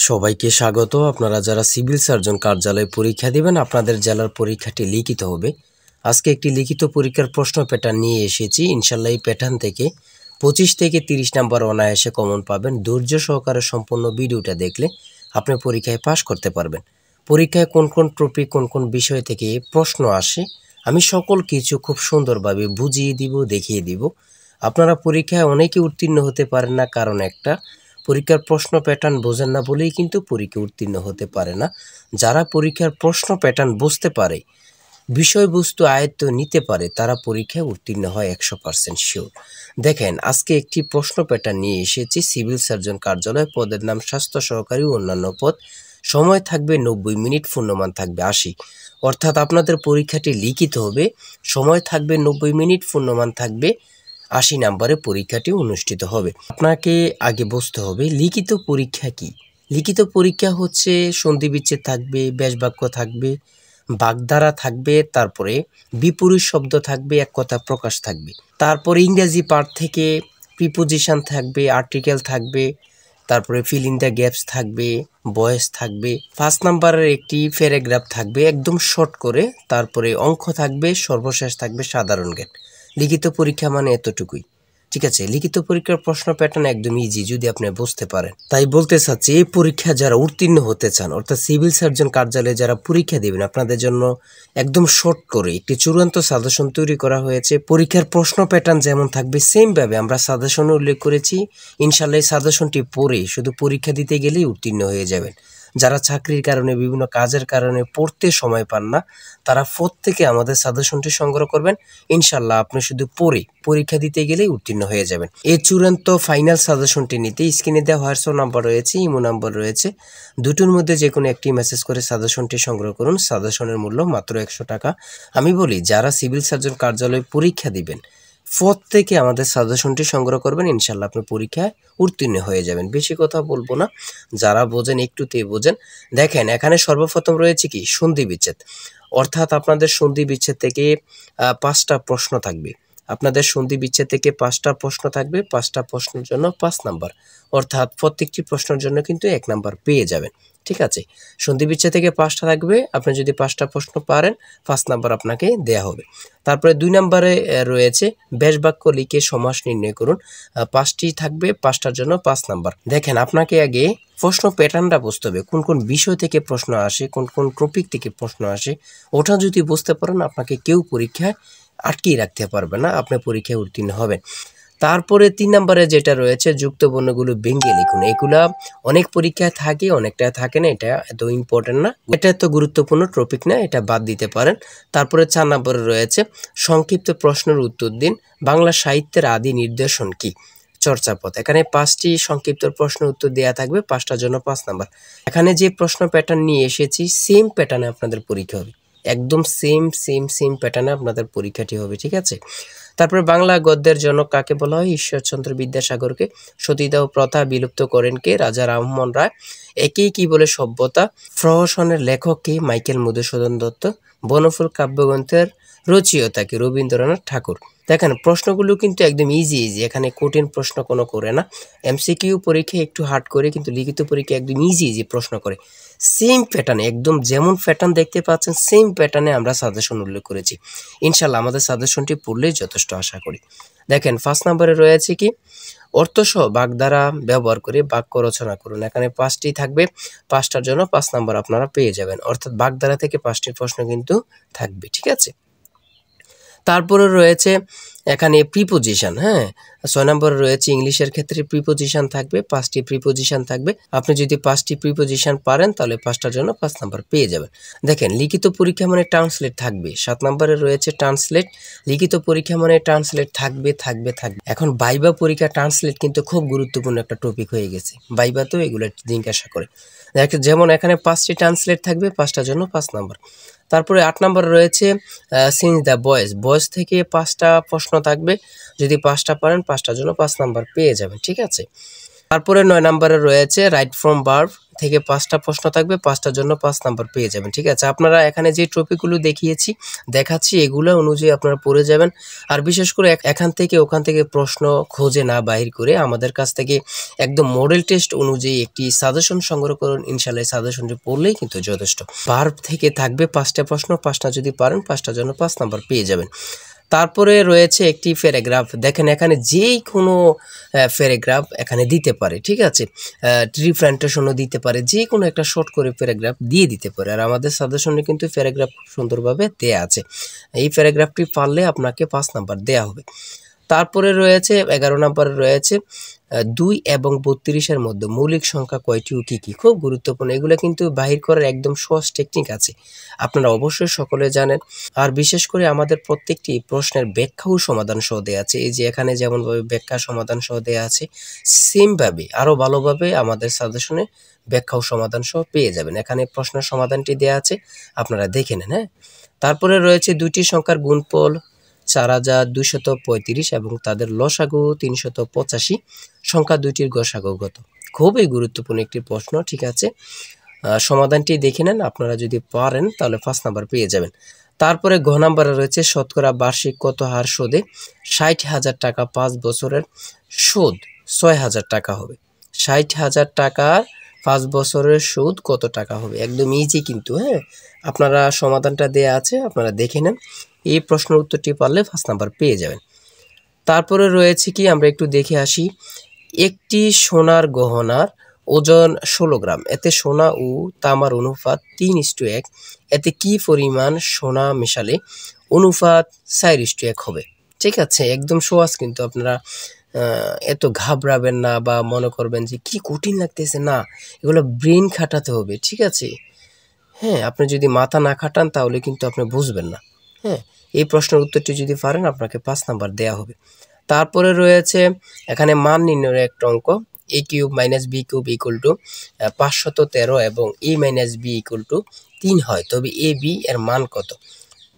সবাইকে স্বাগত। আপনারা যারা সিভিল সার্জন কার্যালয়ে পরীক্ষা দিবেন, আপনাদের জেলার পরীক্ষাটি লিখিত হবে। আজকে একটি লিখিত পরীক্ষার প্রশ্ন প্যাটার্ন নিয়ে এসেছি। ইনশাল্লাহ এই প্যাটার্ন থেকে 25 থেকে 30 নাম্বার অনায়াসে কমন পাবেন। ধৈর্য সহকারে সম্পূর্ণ ভিডিওটা দেখলে আপনি পরীক্ষায় পাশ করতে পারবেন। পরীক্ষায় কোন কোন টপিক, কোন কোন বিষয় থেকে প্রশ্ন আসে, আমি সকল কিছু খুব সুন্দরভাবে বুঝিয়ে দিব, দেখিয়ে দিব। আপনারা পরীক্ষায় অনেকে উত্তীর্ণ হতে পারেন না, কারণ একটা পরীক্ষার প্রশ্ন প্যাটার্ন বোঝেন না বলেই কিন্তু পরীক্ষা উত্তীর্ণ হতে পারে না। যারা পরীক্ষার প্রশ্ন প্যাটার্ন বুঝতে পারে, বিষয়বস্তু আয়ত্ত নিতে পারে, তারা পরীক্ষায় উত্তীর্ণ হয় 100% শিওর। দেখেন, আজকে একটি প্রশ্ন প্যাটার্ন নিয়ে এসেছি। সিভিল সার্জন কার্যালয়, পদের নাম স্বাস্থ্য সহকারী, অন্যান্য পদ। সময় থাকবে 90 মিনিট, পূর্ণমান থাকবে 80। অর্থাৎ আপনাদের পরীক্ষাটি লিখিত হবে, সময় থাকবে 90 মিনিট, পূর্ণমান থাকবে 80 নাম্বারে পরীক্ষাটি অনুষ্ঠিত হবে। আপনাকে আগে বুঝতে হবে লিখিত পরীক্ষা কি। লিখিত পরীক্ষা হচ্ছে সন্ধি বিচ্ছেদ থাকবে, ব্যাসবাক্য থাকবে, বাগধারা থাকবে, তারপরে বিপরীত শব্দ থাকবে, এক কথা প্রকাশ থাকবে, তারপরে ইংরেজি পার্ট থেকে প্রিপোজিশন থাকবে, আর্টিকেল থাকবে, তারপরে ফিল ইন দ্য গ্যাপস থাকবে, ভয়েস থাকবে, 5 নাম্বারের একটি প্যারাগ্রাফ থাকবে একদম শর্ট করে, তারপরে অঙ্ক থাকবে, সর্বশেষ থাকবে সাধারণ জ্ঞান। লিখিত পরীক্ষা মানে এতটুকুই, ঠিক আছে। লিখিত পরীক্ষার প্রশ্ন প্যাটার্ন একদম ইজি যদি আপনি বুঝতে পারেন। তাই বলতে চাচ্ছি, এই পরীক্ষা যারা উত্তীর্ণ হতে চান, অর্থাৎ সিভিল সার্জন কার্যালয়ে যারা পরীক্ষা দেবেন, আপনাদের জন্য একদম শর্ট করে একটি চূড়ান্ত সাজেশন তৈরি করা হয়েছে। পরীক্ষার প্রশ্ন প্যাটার্ন যেমন থাকবে সেম ভাবে আমরা সাজেশনে উল্লেখ করেছি। ইনশাল্লাহ এই সাজেশনটি পড়ে শুধু পরীক্ষা দিতে গেলেই উত্তীর্ণ হয়ে যাবেন। যারা চাকরির কারণে, বিভিন্ন কাজের কারণে পড়তে সময় পান না, তারা প্রত্যেকে আমাদের সাজেশনটি সংগ্রহ করবেন। ইনশাল্লাহ আপনি শুধু পড়ে পরীক্ষা দিতে গেলেই উত্তীর্ণ হয়ে যাবেন। এই চূড়ান্ত ফাইনাল সাজেশনটি নিতে স্ক্রিনে দেওয়া হোয়াটসঅ্যাপ নাম্বার রয়েছে, ইমো নাম্বার রয়েছে, দুটোর মধ্যে যে কোনো একটি মেসেজ করে সাজেশনটি সংগ্রহ করুন। সাজেশনের মূল্য মাত্র 100 টাকা। আমি বলি, যারা সিভিল সার্জন কার্যালয়ে পরীক্ষা দিবেন, প্রত্যেকে আমাদের সাজেশনটি সংগ্রহ করবেন। ইনশাল্লাহ আপনি পরীক্ষায় উত্তীর্ণ হয়ে যাবেন। বেশি কথা বলবো না, যারা বোঝেন একটুতেই বোঝেন। দেখেন, এখানে সর্বপ্রথম রয়েছে কি সন্ধি বিচ্ছেদ, অর্থাৎ আপনাদের সন্ধি বিচ্ছেদ থেকে 5টা প্রশ্ন থাকবে। আপনাদের সন্ধি বিচ্ছেদ থেকে 5টা প্রশ্ন থাকবে, 5টা প্রশ্নের জন্য 5 নাম্বার, অর্থাৎ প্রত্যেকটি প্রশ্নের জন্য কিন্তু 1 নাম্বার পেয়ে যাবেন, ঠিক আছে। সন্ধি বিচ্ছেদ থেকে 5টা থাকবে, আপনি যদি 5টা প্রশ্ন পারেন 5 নাম্বার আপনাকে দেয়া হবে। তারপরে 2 নাম্বারে রয়েছে ব্যাস বাক্য লিখে সমাস নির্ণয় করুন। 5টি থাকবে, 5টার জন্য 5 নাম্বার। দেখেন, আপনাকে আগে প্রশ্ন প্যাটার্নটা বুঝতে হবে, কোন কোন বিষয় থেকে প্রশ্ন আসে, কোন কোন টপিক থেকে প্রশ্ন আসে। ওটা যদি বুঝতে পারেন, আপনাকে কেউ পরীক্ষায় আটকিয়ে রাখতে পারবে না, আপনি পরীক্ষায় উত্তীর্ণ হবেন। তারপরে 3 নম্বরে যেটা রয়েছে যুক্ত বর্ণগুলো ভেঙে লিখুন। এগুলা অনেক পরীক্ষায় থাকে, অনেকটা থাকে না, এটা এত ইম্পর্টেন্ট না, এটা এত গুরুত্বপূর্ণ টপিক না, এটা বাদ দিতে পারেন। তারপরে 4 নম্বরে রয়েছে সংক্ষিপ্ত প্রশ্নের উত্তর দিন, বাংলা সাহিত্যের আদি নিদর্শন কি, চর্চাপদ। এখানে 5টি সংক্ষিপ্ত প্রশ্ন উত্তর দেওয়া থাকবে, 5টার জন্য 5 নাম্বার। এখানে যে প্রশ্ন প্যাটার্ন নিয়ে এসেছি সেম প্যাটার্নে আপনাদের পরীক্ষা হবে, একদম সেম প্যাটার্নে আপনাদের পরীক্ষাটি হবে, ঠিক আছে। তারপরে বাংলা গদ্যের জনক কাকে বলা হয়, ঈশ্বরচন্দ্র বিদ্যাসাগরকে। সতীদাহ প্রথা বিলুপ্ত করেন কে, রাজা রামমোহন রায়। একেই কি বলে সভ্যতা, প্রহসনের লেখক কে, মাইকেল মধুসূদন দত্ত। বনফুল কাব্যগ্রন্থের রচয়িতা কে, রবীন্দ্রনাথ ঠাকুর। দেখেন, প্রশ্নগুলো কিন্তু একদম ইজি, এখানে কঠিন প্রশ্ন কোনো করে না। এমসিকিউ পরীক্ষায় একটু হার্ড করে, কিন্তু লিখিত পরীক্ষা একদম ইজি প্রশ্ন করে। সেম প্যাটার্নে, একদম যেমন প্যাটার্ন দেখতে পাচ্ছেন সেম প্যাটার্নে আমরা সাজেশন উল্লেখ করেছি। ইনশাল্লাহ আমাদের সাজেশনটি পড়লেই যথেষ্ট আশা করি। দেখেন, 5 নম্বরে রয়েছে কি অর্থসহ বাগধারা ব্যবহার করে বাক্য রচনা করুন। এখানে 5টি থাকবে, 5টার জন্য 5 নাম্বার আপনারা পেয়ে যাবেন, অর্থাৎ বাগধারা থেকে 5টি প্রশ্ন কিন্তু থাকবে, ঠিক আছে। তারপরে রয়েছে এখানে প্রিপোজিশন, হ্যাঁ। 6 নম্বরে রয়েছে ইংলিশের ক্ষেত্রে প্রিপোজিশন থাকবে, 5টি প্রিপোজিশন থাকবে। আপনি যদি 5টি প্রিপোজিশন পারেন তাহলে 5টার জন্য 5 নাম্বার পেয়ে যাবেন। দেখেন, লিখিত পরীক্ষা মানে ট্রান্সলেট থাকবে। 7 নম্বরে রয়েছে ট্রান্সলেট। লিখিত পরীক্ষা মানে ট্রান্সলেট থাকবে। এখন ভাইবা পরীক্ষা ট্রান্সলেট কিন্তু খুব গুরুত্বপূর্ণ একটা টপিক হয়ে গেছে, ভাইবা তো এগুলো জিজ্ঞাসা করে। যেমন এখানে 5টি ট্রান্সলেট থাকবে, 5টার জন্য 5 নাম্বার। তারপরে 8 নম্বরে রয়েছে চেঞ্জ দ্য ভয়েস থেকে 5টা প্রশ্ন থাকবে, যদি 5টা পারেন 5টার জন্য 5 নাম্বার পেয়ে যাবেন, ঠিক আছে। তারপরে 9 নম্বরে রয়েছে রাইট ফ্রম ভার্ব থেকে 5টা প্রশ্ন থাকবে, 5টার জন্য 5 নাম্বার পেয়ে যাবেন। ঠিক আছে, আপনারা এখানে যে টপিকগুলো দেখাচ্ছি এগুলো অনুযায়ী আপনারা পড়ে যাবেন। আর বিশেষ করে এখান থেকে ওখান থেকে প্রশ্ন খোঁজে না বাহির করে আমাদের কাছ থেকে একদম মডেল টেস্ট অনুযায়ী একটি সাজেশন সংগ্রহ করুন। ইনশাআল্লাহ সাজেশনটি পড়লেই কিন্তু যথেষ্ট। ভার্ব থেকে থাকবে 5টা প্রশ্ন, 5টা যদি পারেন 5টার জন্য 5 নাম্বার পেয়ে যাবেন। তারপরে রয়েছে একটি প্যারাগ্রাফ। দেখেন এখানে যেই কোনো প্যারাগ্রাফ এখানে দিতে পারে। ঠিক আছে, রিপ্রেজেন্টেশনও দিতে পারে, যে কোনো একটা শর্ট করে প্যারাগ্রাফ দিয়ে দিতে পারে। আর আমাদের সাজেশনে কিন্তু প্যারাগ্রাফ খুব সুন্দরভাবে দেয়া আছে। এই প্যারাগ্রাফটি পারলে আপনাকে 5 নাম্বার দেয়া হবে। তারপরে রয়েছে 11 নাম্বারে রয়েছে 2 এবং 32-এর মধ্যে মৌলিক সংখ্যা কয়টি ও কী কী। খুব গুরুত্বপূর্ণ, এগুলো কিন্তু বাহির করার একদম সহজ টেকনিক আছে, আপনারা অবশ্যই সকলে জানেন। আর বিশেষ করে আমাদের প্রত্যেকটি প্রশ্নের ব্যাখ্যা ও সমাধান সহ দেওয়া আছে। এই যে এখানে যেমনভাবে ব্যাখ্যা সমাধান সহ দেওয়া আছে, সেমভাবে আরও ভালোভাবে আমাদের সাজেশনে ব্যাখ্যা ও সমাধান সহ পেয়ে যাবেন। এখানে প্রশ্নের সমাধানটি দেওয়া আছে, আপনারা দেখে নেন। হ্যাঁ, তারপরে রয়েছে 2টি সংখ্যার গুণফল 4235 এবং তাদের লসাগু 385, সংখ্যা দুইটির গসাগু কত। খুবই গুরুত্বপূর্ণ একটি প্রশ্ন। ঠিক আছে, সমাধানটি দেখে নেন, আপনারা যদি পারেন তাহলে 5 নাম্বার পেয়ে যাবেন। তারপরে ঘ নাম্বারে রয়েছে শতকরা বার্ষিক কত হার সুদে 60,000 টাকা 5 বছরের সুদ 6,000 টাকা হবে। 60,000 টাকার 5 বছরের সুদ কত টাকা হবে, একদম ইজি কিন্তু। হ্যাঁ, আপনারা সমাধানটা দেয়া আছে, আপনারা দেখে নেন। এই প্রশ্নের উত্তরটি পারলে 5 নাম্বার পেয়ে যাবেন। তারপরে রয়েছে কি, আমরা একটু দেখে আসি। একটি সোনার গহনার ওজন 16 গ্রাম, এতে সোনা ও তামার অনুপাত 3:1, এতে কি পরিমাণ সোনা মেশালে অনুপাত 4:1 হবে। ঠিক আছে, একদম সহজ কিন্তু, আপনারা এত ঘাবড়াবেন না বা মনে করবেন যে কি কঠিন লাগতেছে, না, এগুলো ব্রেন খাটাতে হবে। ঠিক আছে, হ্যাঁ, আপনি যদি মাথা না খাটান তাহলে কিন্তু আপনি বুঝবেন না। হ্যাঁ, এই প্রশ্নের উত্তরটি যদি পারেন আপনাকে 5 নাম্বার দেয়া হবে। তারপরে রয়েছে এখানে মান নির্ণয়ের একটা অঙ্ক, a cube minus b cube equal to 513 এবং a minus b equal to 3 হয়, তবে a b এর মান কত।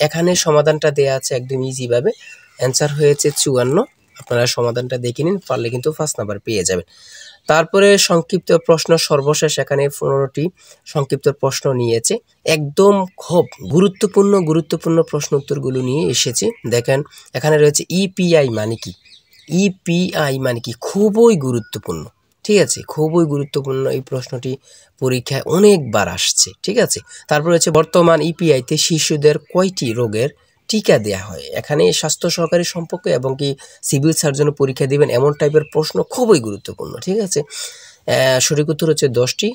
এখানে সমাধানটা দেয়া আছে একদম ইজিভাবে, অ্যান্সার হয়েছে 54। আপনারা সমাধানটা দেখে নিন, পারলে কিন্তু 5 নাম্বার পেয়ে যাবেন। তারপরে সংক্ষিপ্ত প্রশ্ন সর্বশেষ, এখানে 15টি সংক্ষিপ্ত প্রশ্ন নিয়েছে, একদম খুব গুরুত্বপূর্ণ প্রশ্ন উত্তরগুলো নিয়ে এসেছে। দেখেন এখানে রয়েছে ইপিআই মানে কি, ইপিআই মানে কি, খুবই গুরুত্বপূর্ণ। ঠিক আছে, খুবই গুরুত্বপূর্ণ এই প্রশ্নটি পরীক্ষায় অনেকবার আসছে। ঠিক আছে, তারপর রয়েছে বর্তমান ইপিআইতে শিশুদের কয়টি রোগের টিকা দেয়া হয়। এখানে স্বাস্থ্য সহকারী সম্পর্কে এবং কি সিভিল সার্জনের পরীক্ষা দিবেন এমন টাইপের প্রশ্ন, খুবই গুরুত্বপূর্ণ। ঠিক আছে, সঠিক উত্তর হচ্ছে 10টি।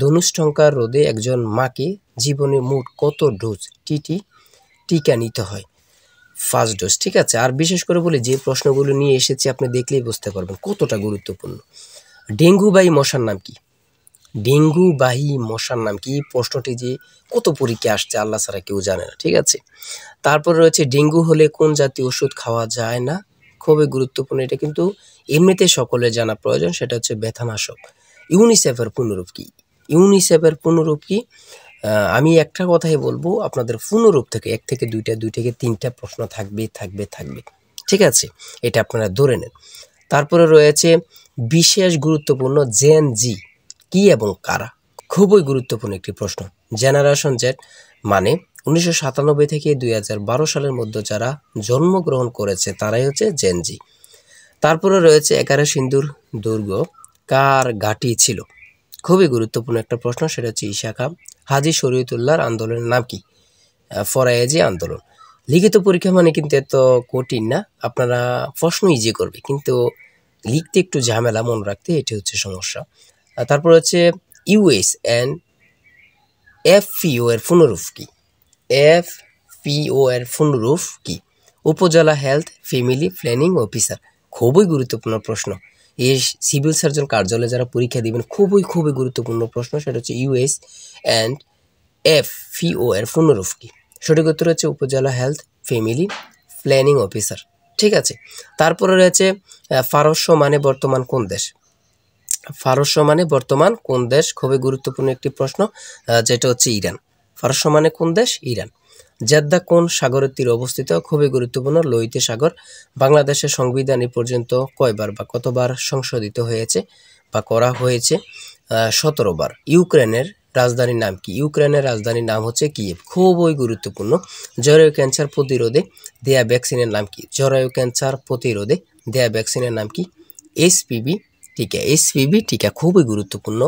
ধনুষ্টঙ্কার রোধে একজন মাকে জীবনে মোট কত ডোজ টিকা নিতে হয়, 5 ডোজ। ঠিক আছে, আর বিশেষ করে বলি যে প্রশ্নগুলো নিয়ে এসেছি আপনি দেখলেই বুঝতে পারবেন কতটা গুরুত্বপূর্ণ। ডেঙ্গুবাহী মশার নাম কি, ডেঙ্গুবাহী মশার নাম কি, প্রশ্নটি যে কত পরীক্ষা আসছে আল্লাহ ছাড়া কেউ জানে না। ঠিক আছে, তারপর রয়েছে ডেঙ্গু হলে কোন জাতীয় ওষুধ খাওয়া যায় না, খুবই গুরুত্বপূর্ণ, এটা কিন্তু এমনিতে সকলের জানা প্রয়োজন, সেটা হচ্ছে ব্যথানাশক। ইউনিসেফের পুনরূপ কি, ইউনিসেফের পুনরূপ কি, আমি একটা কথাই বলবো, আপনাদের পুনরূপ থেকে 1 থেকে 2টা 2 থেকে 3টা প্রশ্ন থাকবে। ঠিক আছে, এটা আপনারা ধরে নেন। তারপরে রয়েছে বিশেষ গুরুত্বপূর্ণ জেন জি কি এবং কারা, খুবই গুরুত্বপূর্ণ একটি প্রশ্ন। জেনারেশন জেড মানে 1997 থেকে 2012 সালের মধ্যে যারা জন্মগ্রহণ করেছে তারাই হচ্ছে জেন জি। তারপরে রয়েছে 11 সিন্ধুর দুর্গ কার ঘাঁটি ছিল, খুবই গুরুত্বপূর্ণ একটা প্রশ্ন, সেটা হচ্ছে ঈশা খাঁ। হাজী শরীয়তুল্লাহর আন্দোলনের নাম কি, ফরায়েজি আন্দোলন। লিখিত পরীক্ষা মানে কিন্তু এত কঠিন না, আপনারা প্রশ্ন ইজি করবে কিন্তু লিখতে একটু ঝামেলা, মনে রাখতে, এটি হচ্ছে সমস্যা। তারপর হচ্ছে ইউএস অ্যান্ড এফপিও এর পুনরূপ কি, এফপিও এর পুনরূপ কি, উপজেলা হেলথ ফ্যামিলি প্ল্যানিং অফিসার, খুবই গুরুত্বপূর্ণ প্রশ্ন। এই সিভিল সার্জন কার্যালয়ে যারা পরীক্ষা দিবেন খুবই গুরুত্বপূর্ণ প্রশ্ন, সেটা হচ্ছে ইউএস অ্যান্ড এফপিও এর পুনরূপ কি। সঠিক উত্তর হচ্ছে উপজেলা হেলথ ফ্যামিলি প্ল্যানিং অফিসার। ঠিক আছে, তারপরে রয়েছে পারস্য মানে বর্তমান কোন দেশ, পারস্য মানে বর্তমান কোন দেশ, খুবই গুরুত্বপূর্ণ একটি প্রশ্ন, যেটা হচ্ছে ইরান। পারস্য মানে কোন দেশ, ইরান। জেদ্দা কোন সাগরের তীরে অবস্থিত, খুবই গুরুত্বপূর্ণ, লোহিত সাগর। বাংলাদেশের সংবিধান এ পর্যন্ত কয়বার বা কতবার সংশোধিত হয়েছে বা করা হয়েছে, 17 বার। ইউক্রেনের রাজধানীর নাম কি? ইউক্রেনের রাজধানীর নাম হচ্ছে কিয়েভ। খুবই গুরুত্বপূর্ণ। জরায়ু ক্যান্সার প্রতিরোধে দেয়া ভ্যাকসিনের নাম কি? জরায়ু ক্যান্সার প্রতিরোধে দেয়া ভ্যাকসিনের নাম কি? HPV টিকা। HPV টিকা খুবই গুরুত্বপূর্ণ।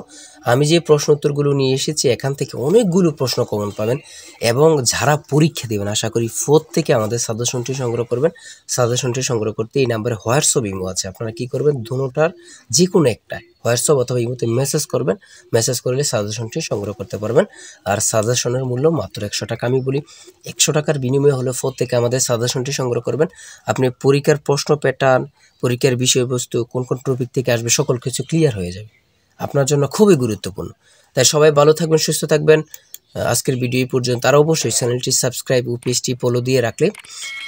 আমি যে প্রশ্ন উত্তরগুলো নিয়ে এসেছি এখান থেকে অনেকগুলো প্রশ্ন কমন পাবেন এবং যারা পরীক্ষা দেবেন আশা করি থেকে আমাদের সাজেশনটি সংগ্রহ করবেন। সাজেশনটি সংগ্রহ করতে এই নাম্বারে হোয়াটসঅ্যাপ ইমো আছে, আপনারা কি করবেন দুটোটার যে কোনো একটা হোয়াটসঅ্যাপ অথবা ইমোতে মেসেজ করবেন। মেসেজ করলে সাজেশনটি সংগ্রহ করতে পারবেন। আর সাজেশনের মূল্য মাত্র 100 টাকা। আমি বলি 100 টাকার বিনিময়ে হলে থেকে আমাদের সাজেশনটি সংগ্রহ করবেন। আপনি পরীক্ষার প্রশ্ন প্যাটার্ন, পরীক্ষার বিষয়বস্তু, কোন কোন টপিক থেকে আসবে সকল কিছু ক্লিয়ার হয়ে যাবে। আপনার জন্য খুবই গুরুত্বপূর্ণ। তাই সবাই ভালো থাকবেন, সুস্থ থাকবেন। আজকের ভিডিও এই পর্যন্ত। আর অবশ্যই চ্যানেলটি সাবস্ক্রাইব ও পেজটি ফলো দিয়ে রাখলে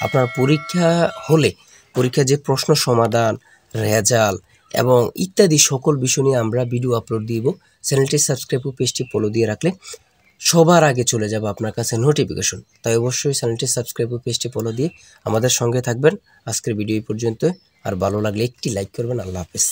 আপনার পরীক্ষা হলে পরীক্ষার যে প্রশ্ন সমাধান, রেজাল্ট এবং ইত্যাদি সকল বিষয় নিয়ে আমরা ভিডিও আপলোড দিব। চ্যানেলটি সাবস্ক্রাইব ও পেজটি ফলো দিয়ে রাখলে সবার আগে চলে যাবে আপনার কাছে নোটিফিকেশন। তাই অবশ্যই চ্যানেলটি সাবস্ক্রাইব ও পেজটি ফলো দিয়ে আমাদের সঙ্গে থাকবেন। আজকের ভিডিও এই পর্যন্ত। আর ভালো লাগলে একটি লাইক করবেন। আল্লাহ হাফেজ।